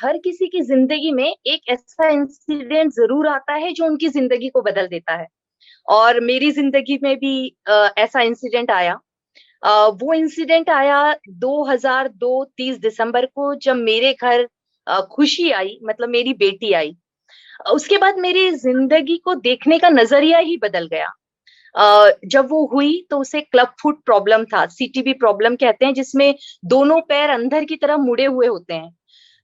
हर किसी की जिंदगी में एक ऐसा इंसिडेंट जरूर आता है जो उनकी जिंदगी को बदल देता है। और मेरी जिंदगी में भी ऐसा इंसिडेंट आया। वो इंसिडेंट आया 2002 30 दिसंबर को, जब मेरे घर खुशी आई, मतलब मेरी बेटी आई। उसके बाद मेरी जिंदगी को देखने का नजरिया ही बदल गया। जब वो हुई तो उसे क्लब फुट प्रॉब्लम था, सीटीबी प्रॉब्लम कहते हैं, जिसमें दोनों पैर अंदर की तरफ मुड़े हुए होते हैं।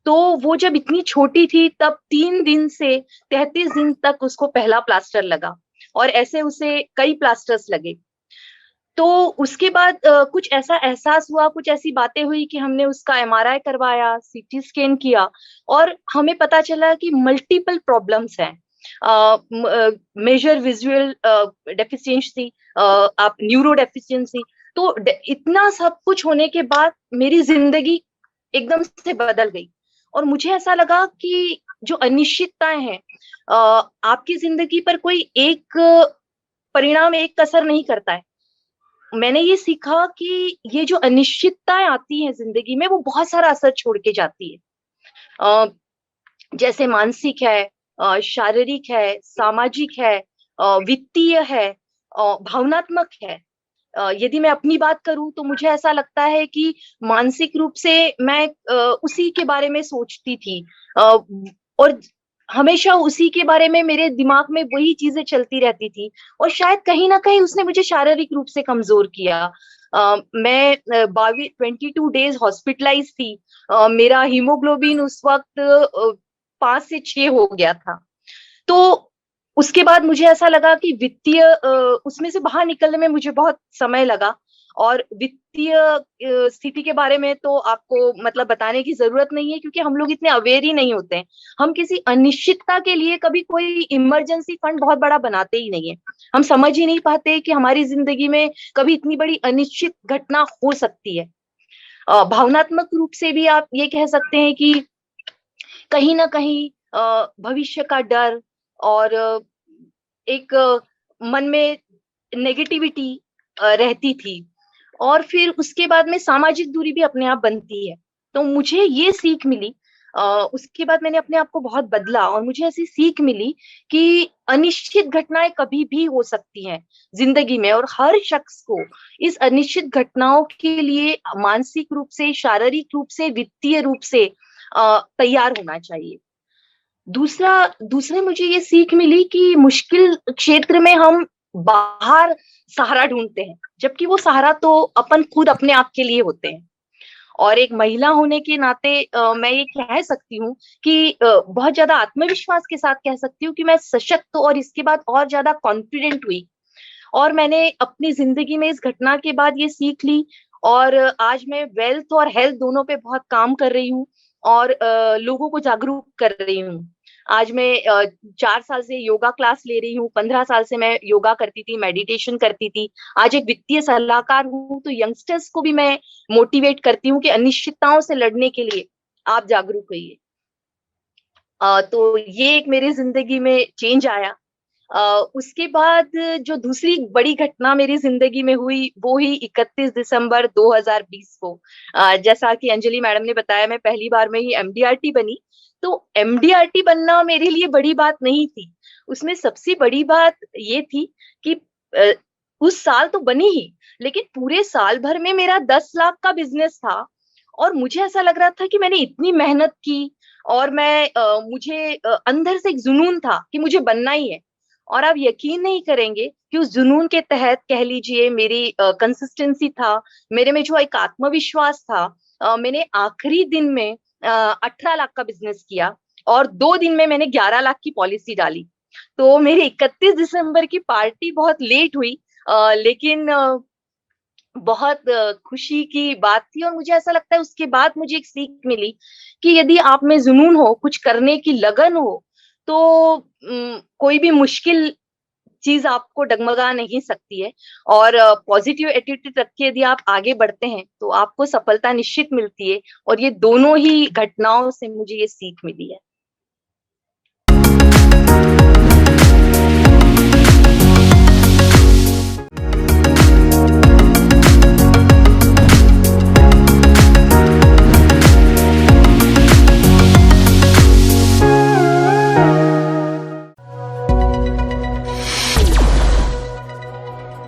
तो वो जब इतनी छोटी थी तब 3 दिन से 33 दिन तक उसको पहला प्लास्टर लगा, और ऐसे उसे कई प्लास्टर्स लगे। तो उसके बाद कुछ ऐसा एहसास हुआ, कुछ ऐसी बातें हुई कि हमने उसका एमआरआई करवाया, सीटी स्कैन किया, और हमें पता चला कि मल्टीपल प्रॉब्लम्स हैं। मेजर विजुअल डेफिशिएंसी, आप न्यूरो डेफिशिएंसी। तो इतना सब कुछ होने के बाद मेरी जिंदगी एकदम से बदल गई। और मुझे ऐसा लगा कि जो अनिश्चितताएं हैं, आपकी जिंदगी पर कोई एक परिणाम एक असर नहीं करता है। मैंने ये सीखा कि ये जो अनिश्चितताएं आती हैं जिंदगी में, वो बहुत सारा असर छोड़ के जाती है। अ, जैसे मानसिक है, शारीरिक है, सामाजिक है, वित्तीय है, भावनात्मक है। यदि मैं अपनी बात करूं तो मुझे ऐसा लगता है कि मानसिक रूप से मैं उसी के बारे में सोचती थी, और हमेशा उसी के बारे में मेरे दिमाग में वही चीजें चलती रहती थी। और शायद कहीं ना कहीं उसने मुझे शारीरिक रूप से कमजोर किया। मैं 22 डेज हॉस्पिटलाइज थी। मेरा हीमोग्लोबिन उस वक्त 5 से 6 हो गया था। तो उसके बाद मुझे ऐसा लगा कि वित्तीय उसमें से बाहर निकलने में मुझे बहुत समय लगा। और वित्तीय स्थिति के बारे में तो आपको मतलब बताने की जरूरत नहीं है, क्योंकि हम लोग इतने अवेयर ही नहीं होते हैं। हम किसी अनिश्चितता के लिए कभी कोई इमरजेंसी फंड बहुत बड़ा बनाते ही नहीं है। हम समझ ही नहीं पाते कि हमारी जिंदगी में कभी इतनी बड़ी अनिश्चित घटना हो सकती है। भावनात्मक रूप से भी आप ये कह सकते हैं कि कहीं ना कहीं भविष्य का डर, और एक मन में नेगेटिविटी रहती थी। और फिर उसके बाद में सामाजिक दूरी भी अपने आप बनती है। तो मुझे ये सीख मिली। उसके बाद मैंने अपने आप को बहुत बदला, और मुझे ऐसी सीख मिली कि अनिश्चित घटनाएं कभी भी हो सकती हैं जिंदगी में, और हर शख्स को इस अनिश्चित घटनाओं के लिए मानसिक रूप से, शारीरिक रूप से, वित्तीय रूप से तैयार होना चाहिए। दूसरा दूसरे मुझे ये सीख मिली कि मुश्किल क्षेत्र में हम बाहर सहारा ढूंढते हैं, जबकि वो सहारा तो अपन खुद अपने आप के लिए होते हैं। और एक महिला होने के नाते मैं ये कह सकती हूँ कि बहुत ज्यादा आत्मविश्वास के साथ कह सकती हूँ कि मैं सशक्त और इसके बाद और ज्यादा कॉन्फिडेंट हुई। और मैंने अपनी जिंदगी में इस घटना के बाद ये सीख ली। और आज मैं वेल्थ और हेल्थ दोनों पे बहुत काम कर रही हूँ, और लोगों को जागरूक कर रही हूँ। आज मैं 4 साल से योगा क्लास ले रही हूँ। 15 साल से मैं योगा करती थी, मेडिटेशन करती थी। आज एक वित्तीय सलाहकार हूँ, तो यंगस्टर्स को भी मैं मोटिवेट करती हूँ कि अनिश्चितताओं से लड़ने के लिए आप जागरूक होइए। तो ये एक मेरी जिंदगी में चेंज आया। उसके बाद जो दूसरी बड़ी घटना मेरी जिंदगी में हुई वो ही 31 दिसंबर 2020 को। जैसा कि अंजलि मैडम ने बताया, मैं पहली बार में ही एमडीआरटी बनी। तो एमडीआरटी बनना मेरे लिए बड़ी बात नहीं थी। उसमें सबसे बड़ी बात ये थी कि अ, उस साल तो बनी ही, लेकिन पूरे साल भर में मेरा 10 लाख का बिजनेस था। और मुझे ऐसा लग रहा था कि मैंने इतनी मेहनत की, और मुझे अंदर से एक जुनून था कि मुझे बनना ही है। और आप यकीन नहीं करेंगे कि उस जुनून के तहत कह लीजिए मेरी कंसिस्टेंसी था, मेरे में जो एक आत्मविश्वास था। मैंने आखिरी दिन में 18 लाख का बिजनेस किया, और 2 दिन में मैंने 11 लाख की पॉलिसी डाली। तो मेरी 31 दिसंबर की पार्टी बहुत लेट हुई, लेकिन बहुत खुशी की बात थी। और मुझे ऐसा लगता है उसके बाद मुझे एक सीख मिली कि यदि आप में जुनून हो, कुछ करने की लगन हो, तो कोई भी मुश्किल चीज आपको डगमगा नहीं सकती है। और पॉजिटिव एटीट्यूड रख के यदि आप आगे बढ़ते हैं तो आपको सफलता निश्चित मिलती है। और ये दोनों ही घटनाओं से मुझे ये सीख मिली है।